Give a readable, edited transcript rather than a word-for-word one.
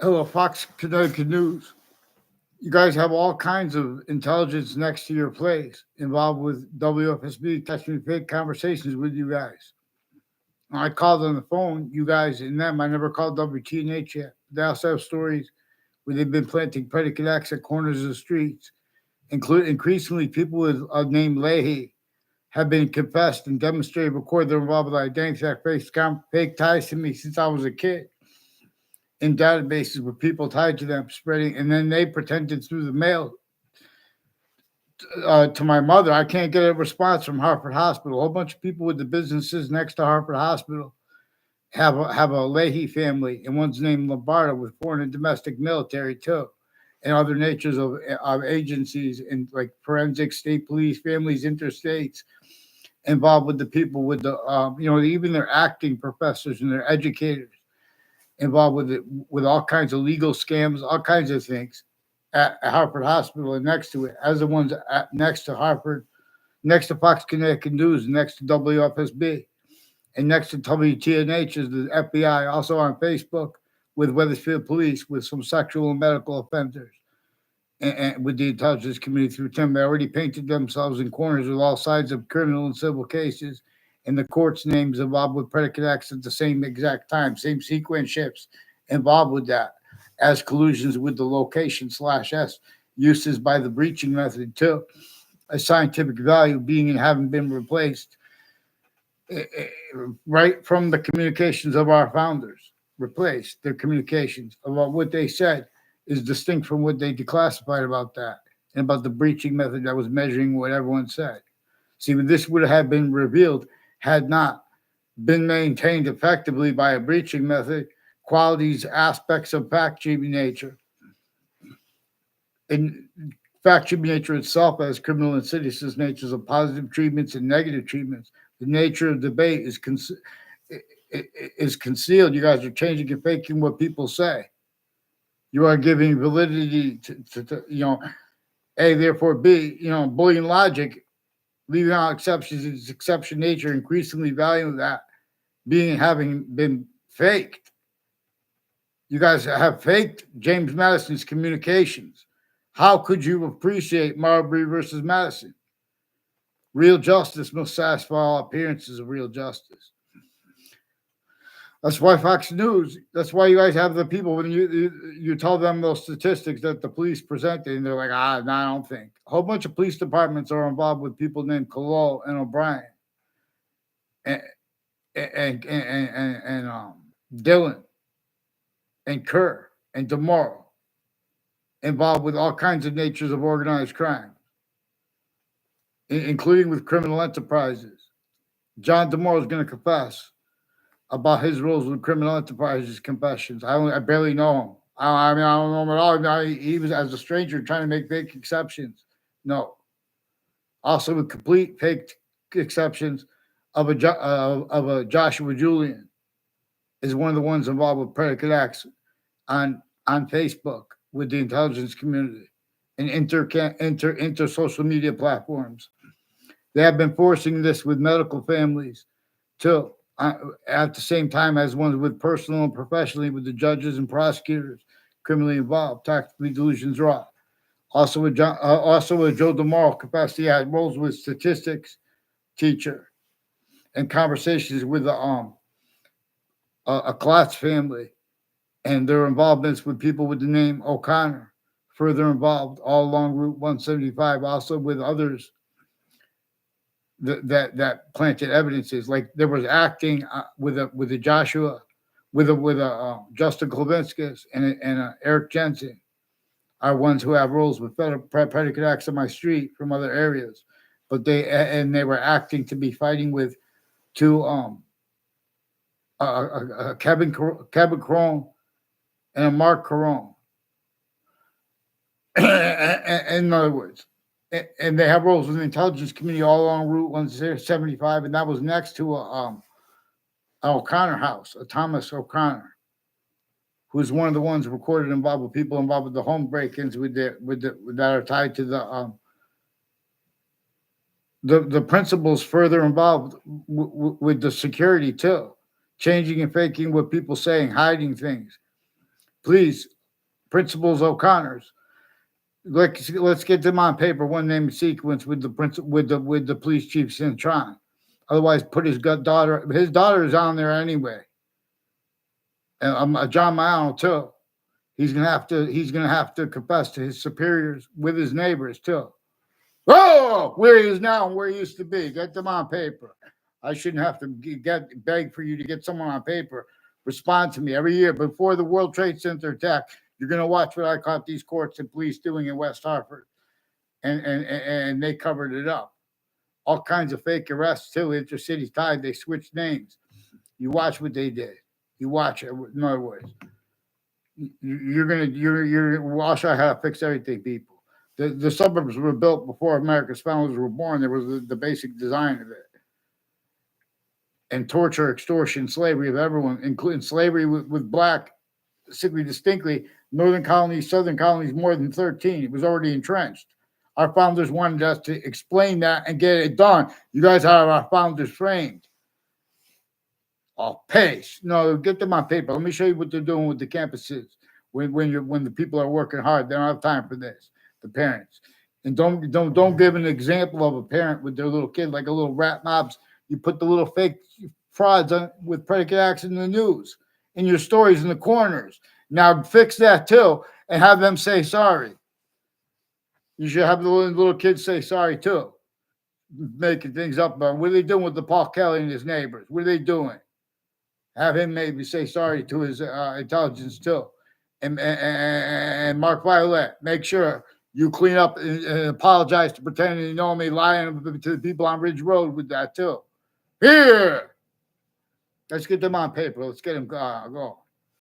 Hello, Fox Connecticut News. You guys have all kinds of intelligence next to your place involved with WFSB catching fake conversations with you guys. When I called on the phone, you guys and them. I never called WTNH yet. They also have stories where they've been planting predicate acts at corners of the streets, including increasingly people with a name Leahy have been confessed and demonstrated recorded their involved with identity theft, fake ties to me since I was a kid in databases with people tied to them spreading, and then they pretended through the mail to my mother. I can't get a response from Hartford Hospital. A whole bunch of people with the businesses next to Hartford Hospital have a Leahy family, and one's named Lombardo with foreign and domestic military too, and other natures of agencies and like forensic, state police, families, interstates involved with the people with the even their acting professors and their educators involved with it with all kinds of legal scams, all kinds of things at Hartford Hospital and next to it, as the ones next to Hartford, next to Fox Connecticut News, next to WFSB, and next to WTNH is the FBI, also on Facebook with Weathersfield Police with some sexual and medical offenders. And with the intelligence community through Tim, they already painted themselves in corners with all sides of criminal and civil cases, and the court's names involved with predicate acts at the same exact time, same sequence shifts involved with that, as collusions with the location slash S uses by the breaching method too, a scientific value being and having been replaced right from the communications of our founders, replaced their communications about what they said is distinct from what they declassified about that and about the breaching method that was measuring what everyone said. See, this would have been revealed had not been maintained effectively by a breaching method, qualities, aspects of fact treatment nature. And fact treatment nature itself as criminal insidious natures of positive treatments and negative treatments. The nature of debate is concealed. You guys are changing and faking what people say. You are giving validity to A, therefore B, Boolean logic, leaving out exceptions is exception nature, increasingly valuing that being having been faked. You guys have faked James Madison's communications. How could you appreciate Marbury versus Madison? Real justice must satisfy all appearances of real justice. That's why Fox News. That's why you guys have the people when you tell them those statistics that the police presented, and they're like, no, I don't think. A whole bunch of police departments are involved with people named Collusions and O'Brien, and Dillon and Kerr and DeMorrow, involved with all kinds of natures of organized crime, including with criminal enterprises. John DeMorrow is going to confess about his roles with criminal enterprises confessions. I barely know him. I mean, I don't know him at all. He was as a stranger trying to make fake exceptions. No. Also with complete fake exceptions of a Joshua Julian is one of the ones involved with predicate acts on Facebook with the intelligence community and inter social media platforms. They have been forcing this with medical families too, at the same time as ones with personal and professionally with the judges and prosecutors criminally involved, tactically delusions raw. Also with Joe DeMorrow capacity had roles with statistics teacher and conversations with a Klotz family and their involvements with people with the name O'Connor, further involved all along Route 175, also with others that planted evidences. Like there was acting with a Joshua, with a Justin Klavinskis and a Eric Jensen are ones who have roles with predicate acts on my street from other areas, but they were acting to be fighting with two Kevin Caron and a Mark Caron. In other words, and they have roles with the intelligence community all along Route 175, and that was next to a O'Connor house, a Thomas O'Connor, who's one of the ones recorded involved with people involved with the home break-ins that are tied to the principles further involved with the security too, changing and faking what people saying, hiding things, Please, Principals O'Connor's. Let's get them on paper, one name sequence with the police chief Cintron. Otherwise, put his daughter. His daughter is on there anyway, and John Malone too. He's gonna have to confess to his superiors with his neighbors too. Oh, where he is now and where he used to be. Get them on paper. I shouldn't have to beg for you to get someone on paper. Respond to me every year before the World Trade Center attack. You're going to watch what I caught these courts and police doing in West Hartford, and they covered it up. All kinds of fake arrests too. Intercity tied. They switched names. You watch what they did. You watch it. In other words, you're. I'll show you how to fix everything, people. The suburbs were built before America's founders were born. There was the basic design of it. And torture, extortion, slavery of everyone, including slavery with black, distinctly, northern colonies, southern colonies, more than 13. It was already entrenched. Our founders wanted us to explain that and get it done. You guys have our founders framed. Oh, pace. No, get them on paper. Let me show you what they're doing with the campuses. When the people are working hard, they don't have time for this. The parents. And don't give an example of a parent with their little kid like a little rat mobs. You put the little fake frauds on with predicate acts in the news, in your stories in the corners. Now fix that too and have them say sorry. You should have the little kids say sorry too. Making things up about what are they doing with the Paul Kelly and his neighbors? What are they doing? Have him maybe say sorry to his intelligence too. And Mark Violet, make sure you clean up and apologize to pretending you know me, lying to the people on Ridge Road with that too. Here. Let's get them on paper. Let's get them go.